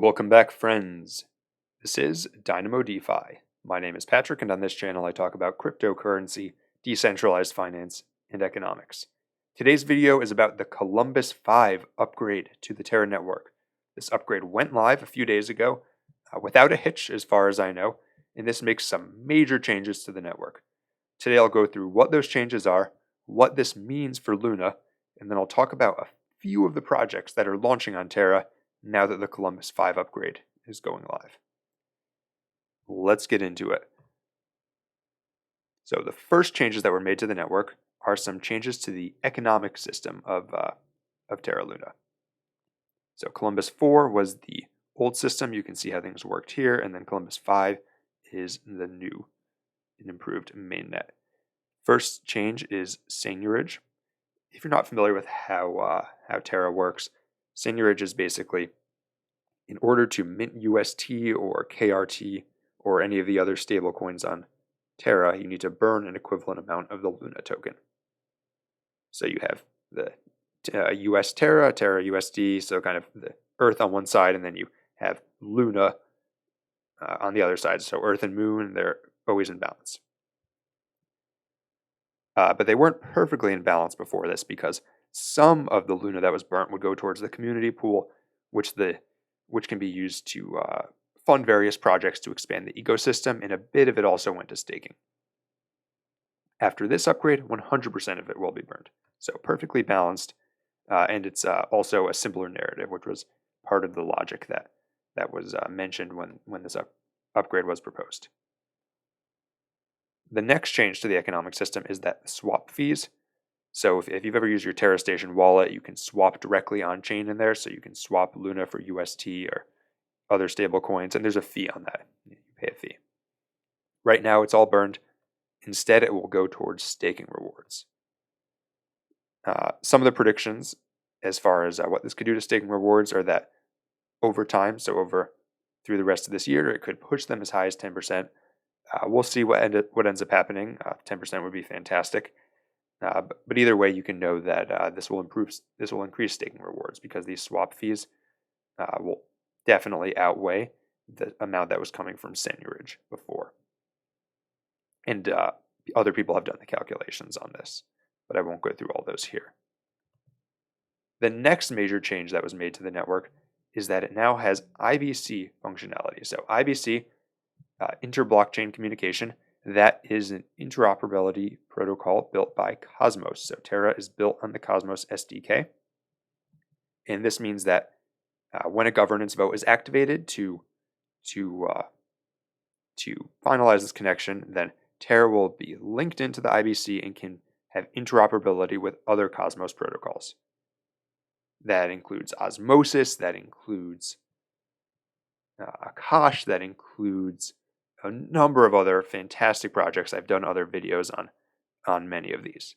Welcome back, friends. This is Dynamo DeFi. My name is Patrick, and on this channel I talk about cryptocurrency, decentralized finance, and economics. Today's video is about the Columbus-5 upgrade to the Terra Network. This upgrade went live a few days ago without a hitch as far as I know, and this makes some major changes to the network. Today I'll go through what those changes are, what this means for Luna, and then I'll talk about a few of the projects that are launching on Terra now that the Columbus-5 upgrade is going live. Let's get into it. So the first changes that were made to the network are some changes to the economic system of Terra Luna. So Columbus-4 was the old system. You can see how things worked here, and then Columbus-5 is the new and improved mainnet. First change is seigniorage. If you're not familiar with how Terra works, seigniorage is basically, in order to mint UST or KRT or any of the other stablecoins on Terra, you need to burn an equivalent amount of the Luna token. So you have the US Terra, Terra USD, so kind of the Earth on one side, and then you have Luna on the other side. So Earth and Moon, they're always in balance. But they weren't perfectly in balance before this, because some of the Luna that was burnt would go towards the community pool, which can be used to fund various projects to expand the ecosystem, and a bit of it also went to staking. After this upgrade, 100% of it will be burned. So perfectly balanced, and it's also a simpler narrative, which was part of the logic that was mentioned when this upgrade was proposed. The next change to the economic system is that swap fees. So if you've ever used your Terra Station wallet, you can swap directly on chain in there. So you can swap Luna for UST or other stable coins, and there's a fee on that. You pay a fee. Right now it's all burned. Instead, it will go towards staking rewards. Some of the predictions as far as what this could do to staking rewards are that over time, so through the rest of this year, it could push them as high as 10%. We'll see what ends up happening. 10% would be fantastic. But either way, you can know that this will increase staking rewards, because these swap fees will definitely outweigh the amount that was coming from seigniorage before. And other people have done the calculations on this, but I won't go through all those here. The next major change that was made to the network is that it now has IBC functionality. So IBC, inter-blockchain communication, that is an interoperability protocol built by Cosmos. So Terra is built on the Cosmos SDK. And this means that when a governance vote is activated to finalize this connection, then Terra will be linked into the IBC and can have interoperability with other Cosmos protocols. That includes Osmosis, that includes Akash, that includes a number of other fantastic projects. I've done other videos on many of these.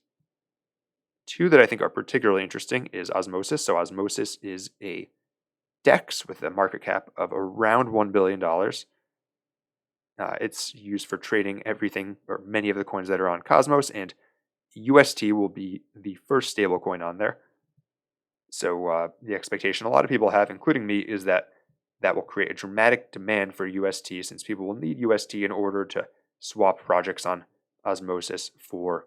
Two that I think are particularly interesting is Osmosis. So Osmosis is a DEX with a market cap of around $1 billion. It's used for trading everything, or many of the coins that are on Cosmos, and UST will be the first stablecoin on there. So the expectation a lot of people have, including me, is that will create a dramatic demand for UST, since people will need UST in order to swap projects on Osmosis for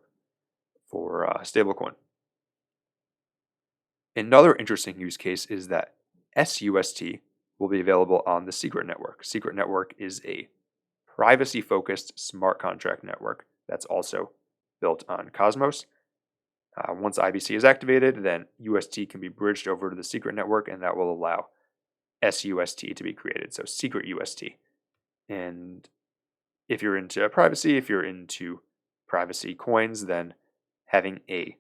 stablecoin. Another interesting use case is that SUST will be available on the Secret Network. Secret Network is a privacy-focused smart contract network that's also built on Cosmos. Once IBC is activated, then UST can be bridged over to the Secret Network, and that will allow SUST to be created, so Secret UST. And if you're into privacy, if you're into privacy coins, then having a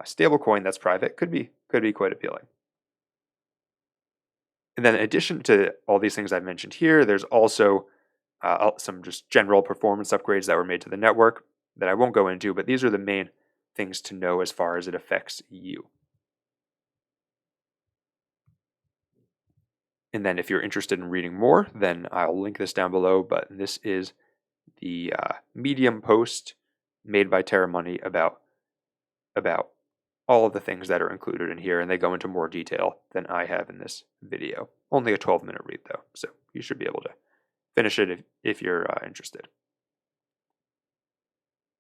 stable coin that's private could be quite appealing. And then in addition to all these things I've mentioned here, there's also some just general performance upgrades that were made to the network that I won't go into, but these are the main things to know as far as it affects you. And then if you're interested in reading more, then I'll link this down below, but this is the Medium post made by Terra Money about all of the things that are included in here, and they go into more detail than I have in this video. Only a 12-minute read, though, so you should be able to finish it if you're interested.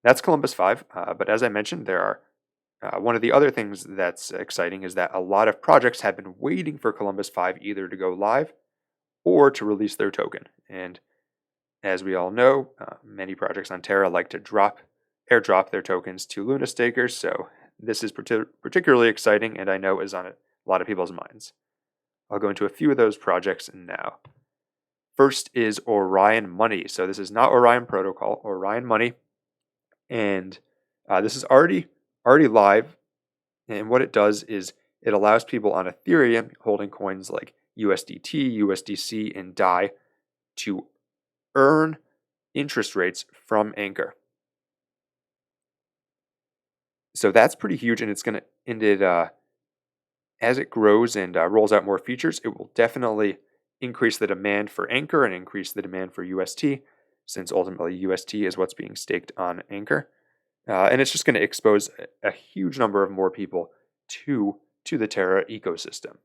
That's Columbus-5, but as I mentioned, there are one of the other things that's exciting is that a lot of projects have been waiting for Columbus-5 either to go live or to release their token. And as we all know, many projects on Terra like to airdrop their tokens to Luna stakers, so this is particularly exciting, and I know is on a lot of people's minds. I'll go into a few of those projects now. First is Orion Money. So this is not Orion Protocol, Orion Money, and this is already live. And what it does is it allows people on Ethereum holding coins like USDT, USDC, and DAI to earn interest rates from Anchor. So that's pretty huge, and it's going to, as it grows and rolls out more features, it will definitely increase the demand for Anchor and increase the demand for UST, since ultimately UST is what's being staked on Anchor. And it's just going to expose a huge number of more people to the Terra ecosystem.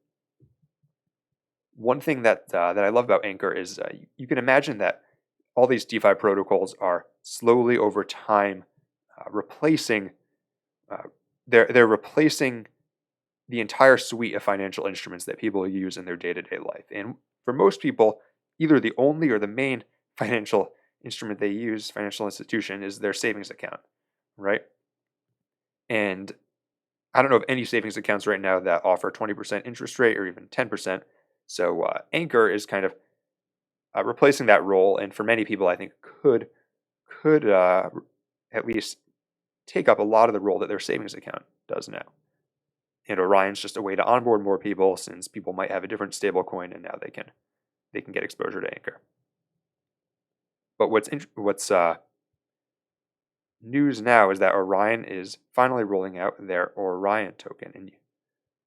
One thing that I love about Anchor is you can imagine that all these DeFi protocols are slowly over time replacing. They're replacing the entire suite of financial instruments that people use in their day-to-day life. And for most people, either the only or the main financial instrument they use, financial institution, is their savings account, right? And I don't know of any savings accounts right now that offer 20% interest rate or even 10%. So Anchor is kind of replacing that role, and for many people, I think could at least take up a lot of the role that their savings account does now. And Orion's just a way to onboard more people, since people might have a different stable coin, and now they can get exposure to Anchor. But what's news now is that Orion is finally rolling out their Orion token,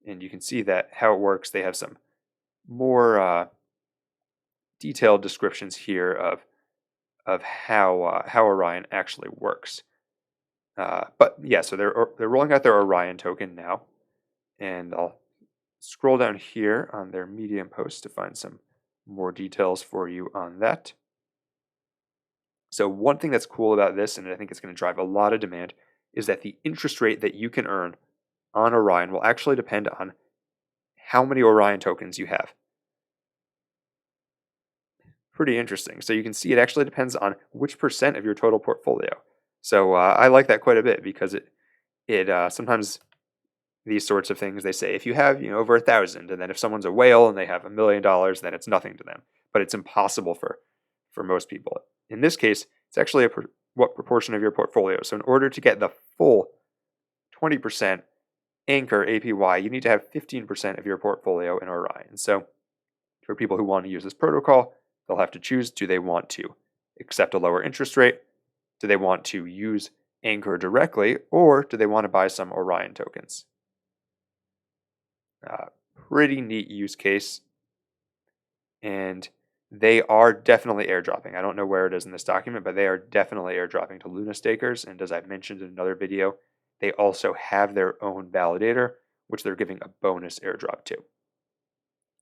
and you can see that how it works. They have some more detailed descriptions here of how Orion actually works. But yeah, so they're rolling out their Orion token now, and I'll scroll down here on their Medium post to find some more details for you on that. So one thing that's cool about this, and I think it's going to drive a lot of demand, is that the interest rate that you can earn on Orion will actually depend on how many Orion tokens you have. Pretty interesting. So you can see it actually depends on which percent of your total portfolio. So I like that quite a bit, because it sometimes these sorts of things, they say if you have over 1,000, and then if someone's a whale and they have $1 million, then it's nothing to them. But it's impossible for most people. In this case, it's actually what proportion of your portfolio. So in order to get the full 20% Anchor APY, you need to have 15% of your portfolio in Orion. So for people who want to use this protocol, they'll have to choose: do they want to accept a lower interest rate? Do they want to use Anchor directly, or do they want to buy some Orion tokens? Pretty neat use case, and they are definitely airdropping. I don't know where it is in this document, but they are definitely airdropping to Luna stakers. And as I've mentioned in another video, they also have their own validator, which they're giving a bonus airdrop to.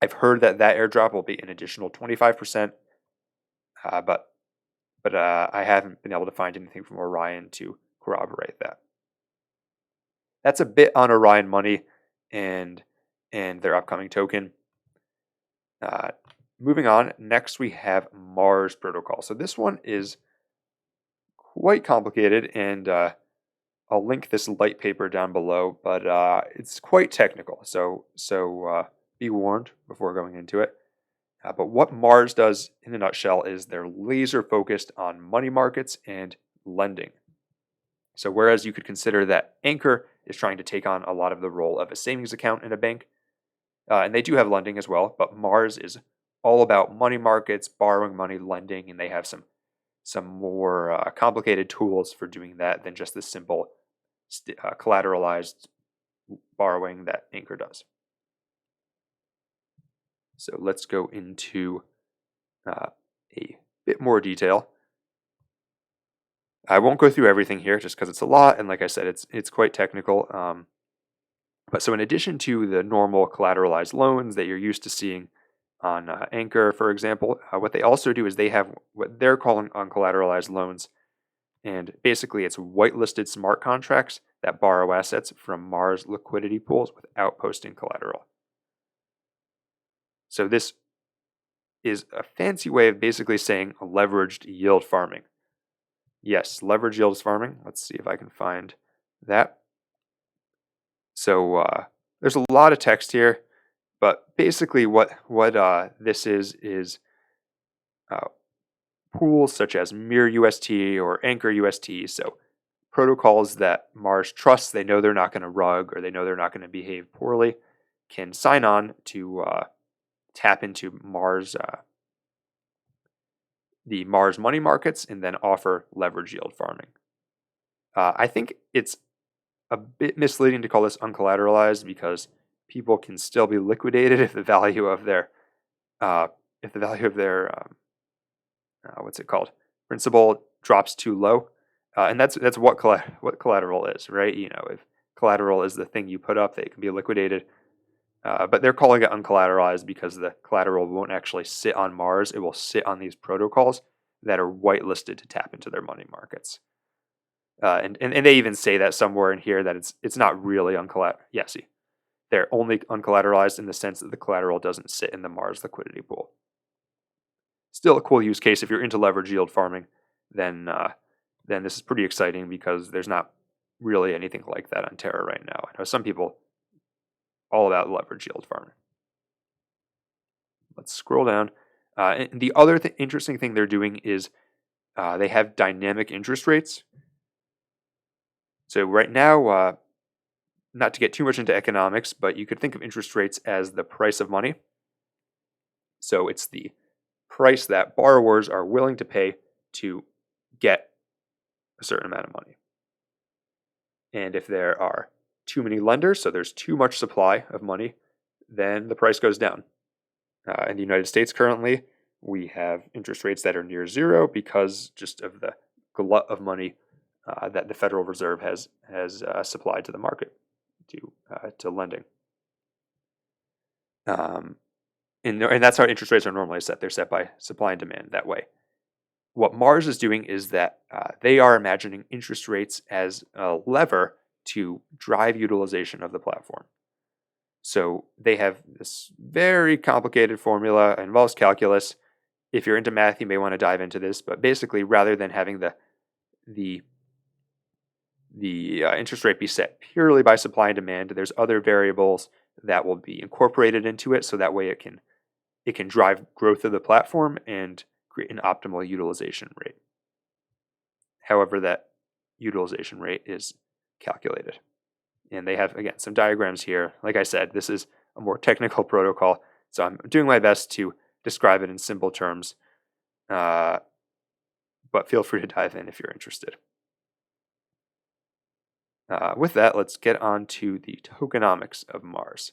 I've heard that airdrop will be an additional 25%, but I haven't been able to find anything from Orion to corroborate that. That's a bit on Orion Money and their upcoming token. Moving on, next we have Mars Protocol. So this one is quite complicated, and I'll link this light paper down below, but it's quite technical. So be warned before going into it. But what Mars does in a nutshell is they're laser focused on money markets and lending. So whereas you could consider that Anchor is trying to take on a lot of the role of a savings account in a bank, and they do have lending as well, but Mars is all about money markets, borrowing money, lending, and they have some more complicated tools for doing that than just the simple collateralized borrowing that Anchor does. So let's go into a bit more detail. I won't go through everything here just because it's a lot, and like I said, it's quite technical. But so in addition to the normal collateralized loans that you're used to seeing on Anchor, for example, what they also do is they have what they're calling uncollateralized loans. And basically, it's whitelisted smart contracts that borrow assets from Mars liquidity pools without posting collateral. So this is a fancy way of basically saying leveraged yield farming. Yes, leveraged yield farming. Let's see if I can find that. So there's a lot of text here, but basically what this is pools such as Mir UST or Anchor UST. So protocols that Mars trusts, they know they're not going to rug or they know they're not going to behave poorly, can sign on to tap into the Mars money markets and then offer leverage yield farming. I think it's a bit misleading to call this uncollateralized because people can still be liquidated if the value of their what's it called, principal drops too low, and that's what collateral is, right? You know, if collateral is the thing you put up, that can be liquidated. But they're calling it uncollateralized because the collateral won't actually sit on Mars. It will sit on these protocols that are whitelisted to tap into their money markets. And they even say that somewhere in here that it's not really uncollateralized. Yeah, see, they're only uncollateralized in the sense that the collateral doesn't sit in the Mars liquidity pool. Still a cool use case if you're into leverage yield farming. Then this is pretty exciting because there's not really anything like that on Terra right now. I know some people all about leverage yield farming. Let's scroll down. And the other interesting thing they're doing is they have dynamic interest rates. So right now, not to get too much into economics, but you could think of interest rates as the price of money. So it's the price that borrowers are willing to pay to get a certain amount of money. And if there are too many lenders, so there's too much supply of money, then the price goes down. In the United States currently, we have interest rates that are near zero because just of the glut of money that the Federal Reserve has supplied to the market to lending. And that's how interest rates are normally set. They're set by supply and demand that way. What Mars is doing is that they are imagining interest rates as a lever to drive utilization of the platform. So they have this very complicated formula, it involves calculus. If you're into math, you may want to dive into this, but basically, rather than having the interest rate be set purely by supply and demand, there's other variables that will be incorporated into it, so that way it can drive growth of the platform and create an optimal utilization rate. However, that utilization rate is calculated. And they have, again, some diagrams here. Like I said, this is a more technical protocol, so I'm doing my best to describe it in simple terms. But feel free to dive in if you're interested. With that, let's get on to the tokenomics of Mars.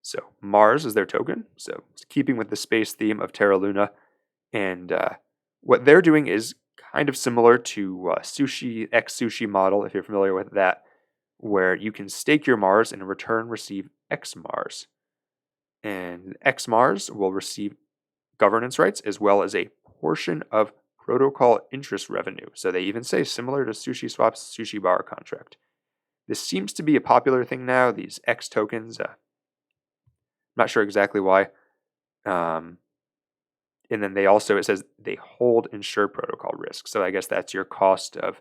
So Mars is their token, so it's keeping with the space theme of Terra Luna. And what they're doing is kind of similar to Sushi X Sushi model, if you're familiar with that, where you can stake your Mars and in return receive X Mars. And X Mars will receive governance rights as well as a portion of protocol interest revenue. So they even say similar to SushiSwap's Sushi Bar contract. This seems to be a popular thing now, these X tokens. I'm not sure exactly why. And then they also, it says they hold insured protocol risk. So I guess that's your cost of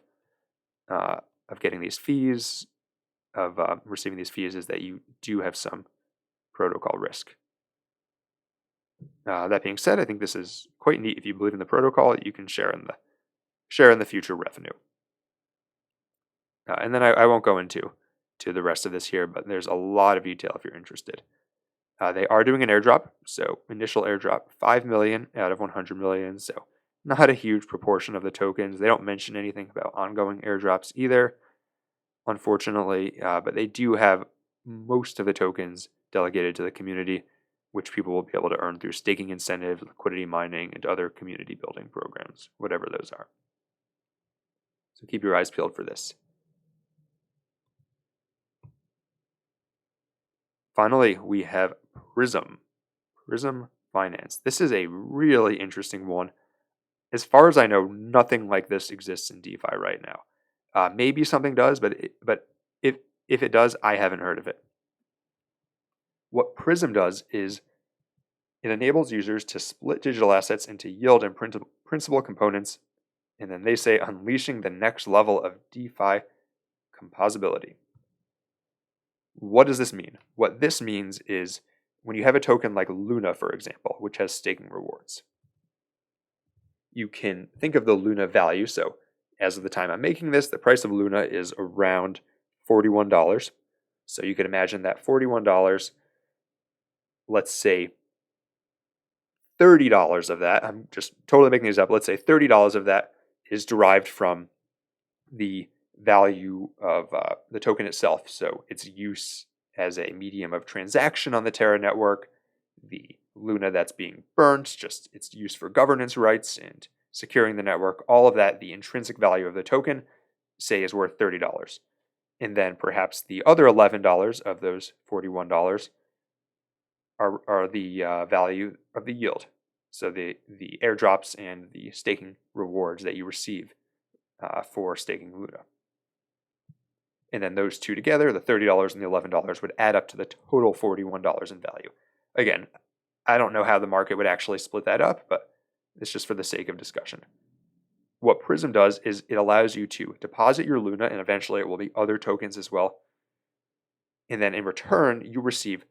getting these fees, of receiving these fees, is that you do have some protocol risk. That being said, I think this is quite neat. If you believe in the protocol, you can share in the future revenue. And then I won't go into the rest of this here, but there's a lot of detail if you're interested. They are doing an airdrop, so initial airdrop 5 million out of 100 million, so not a huge proportion of the tokens. They don't mention anything about ongoing airdrops either, unfortunately, but they do have most of the tokens delegated to the community, which people will be able to earn through staking incentives, liquidity mining, and other community building programs, whatever those are. So keep your eyes peeled for this. Finally, we have Prism. Prism Finance. This is a really interesting one. As far as I know, nothing like this exists in DeFi right now. Maybe something does, but if it does, I haven't heard of it. What Prism does is it enables users to split digital assets into yield and principal components, and then they say unleashing the next level of DeFi composability. What does this mean? What this means is when you have a token like Luna, for example, which has staking rewards, you can think of the Luna value. So as of the time I'm making this, the price of Luna is around $41. So you can imagine that $41, let's say $30 of that, I'm just totally making these up, let's say $30 of that is derived from the value of the token itself. So its use as a medium of transaction on the Terra Network, the Luna that's being burnt, just its use for governance rights and securing the network, all of that, the intrinsic value of the token, say is worth $30. And then perhaps the other $11 of those $41 are the value of the yield. So the airdrops and the staking rewards that you receive for staking Luna. And then those two together, the $30 and the $11, would add up to the total $41 in value. Again, I don't know how the market would actually split that up, but it's just for the sake of discussion. What Prism does is it allows you to deposit your Luna, and eventually it will be other tokens as well. And then in return, you receive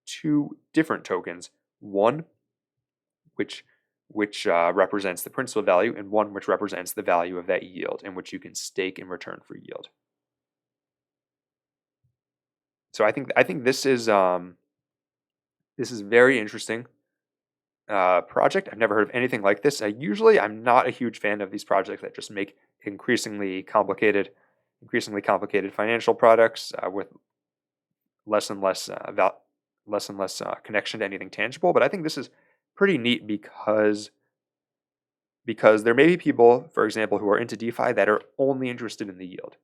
two different tokens, one which represents the principal value, and one which represents the value of that yield, and which you can stake in return for yield. So I think this is very interesting project. I've never heard of anything like this. Usually, I'm not a huge fan of these projects that just make increasingly complicated financial products with less and less connection to anything tangible. But I think this is pretty neat because there may be people, for example, who are into DeFi that are only interested in the yield.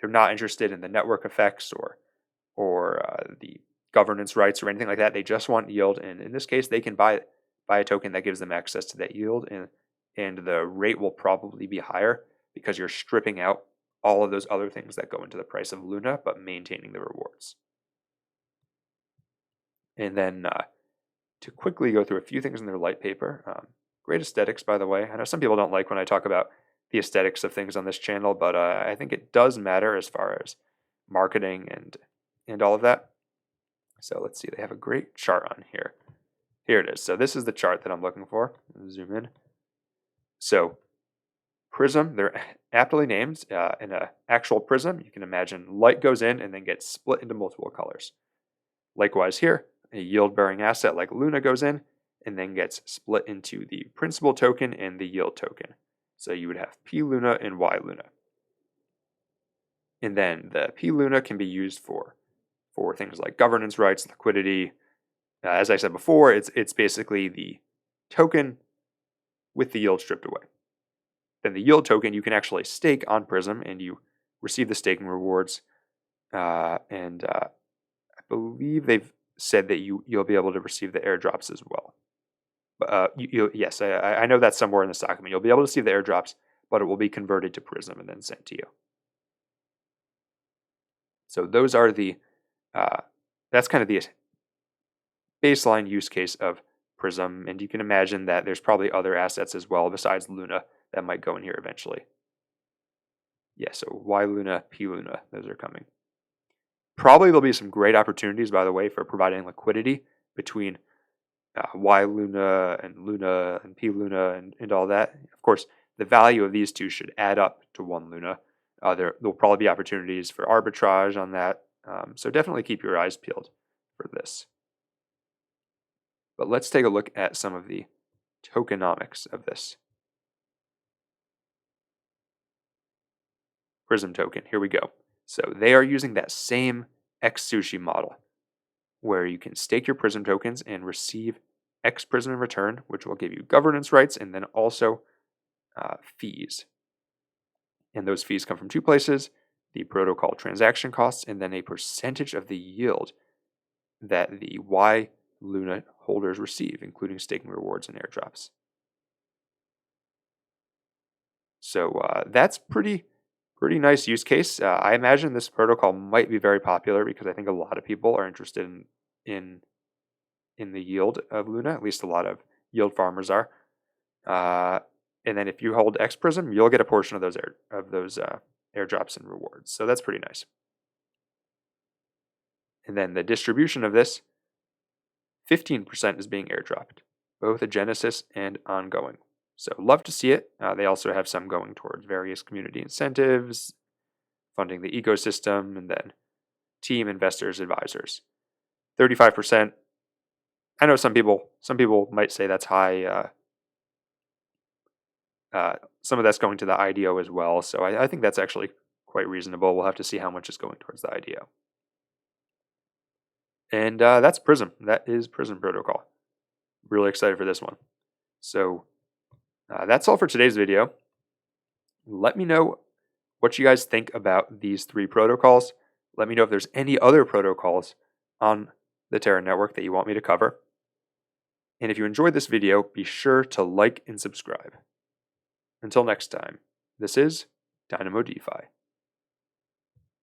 They're not interested in the network effects or the governance rights or anything like that. They just want yield, and in this case, they can buy a token that gives them access to that yield, and the rate will probably be higher because you're stripping out all of those other things that go into the price of Luna, but maintaining the rewards. And then to quickly go through a few things in their light paper. Great aesthetics, by the way. I know some people don't like when I talk about the aesthetics of things on this channel, but I think it does matter as far as marketing and all of that. So let's see, they have a great chart on here. Here it is. So this is the chart that I'm looking for. Zoom in. So Prism, they're aptly named. In an actual prism, you can imagine light goes in and then gets split into multiple colors. Likewise here, a yield-bearing asset like Luna goes in and then gets split into the principal token and the yield token. So you would have P Luna and Y Luna. And then the P Luna can be used for things like governance rights, liquidity. As I said before, it's basically the token with the yield stripped away. Then the yield token you can actually stake on Prism, and you receive the staking rewards. I believe they've said that you'll be able to receive the airdrops as well. But yes, I know that's somewhere in this document. You'll be able to see the airdrops, but it will be converted to Prism and then sent to you. So those are that's kind of the baseline use case of Prism, and you can imagine that there's probably other assets as well besides Luna that might go in here eventually. Yeah, so Y Luna, P Luna, those are coming. Probably there'll be some great opportunities, by the way, for providing liquidity between Y Luna and P Luna and all that. Of course, the value of these two should add up to one Luna. There'll probably be opportunities for arbitrage on that. So definitely keep your eyes peeled for this. But let's take a look at some of the tokenomics of this. Prism token, here we go. So they are using that same XSushi model where you can stake your Prism tokens and receive X Prism in return, which will give you governance rights and then also fees. And those fees come from two places: the protocol transaction costs and then a percentage of the yield that the Y Luna holders receive, including staking rewards and airdrops. So that's pretty nice use case. I imagine this protocol might be very popular because I think a lot of people are interested in the yield of Luna. At least a lot of yield farmers are. And then if you hold X Prism, you'll get a portion of those airdrops and rewards. So that's pretty nice. And then the distribution of this, 15% is being airdropped, both a Genesis and ongoing. So love to see it. They also have some going towards various community incentives, funding the ecosystem, and then team investors, advisors. 35%. I know some people might say that's high. Some of that's going to the IDO as well. So I think that's actually quite reasonable. We'll have to see how much is going towards the IDO. And that's Prism. That is Prism Protocol. Really excited for this one. So that's all for today's video. Let me know what you guys think about these 3 protocols. Let me know if there's any other protocols on the Terra Network that you want me to cover. And if you enjoyed this video, be sure to like and subscribe. Until next time, this is Dynamo DeFi.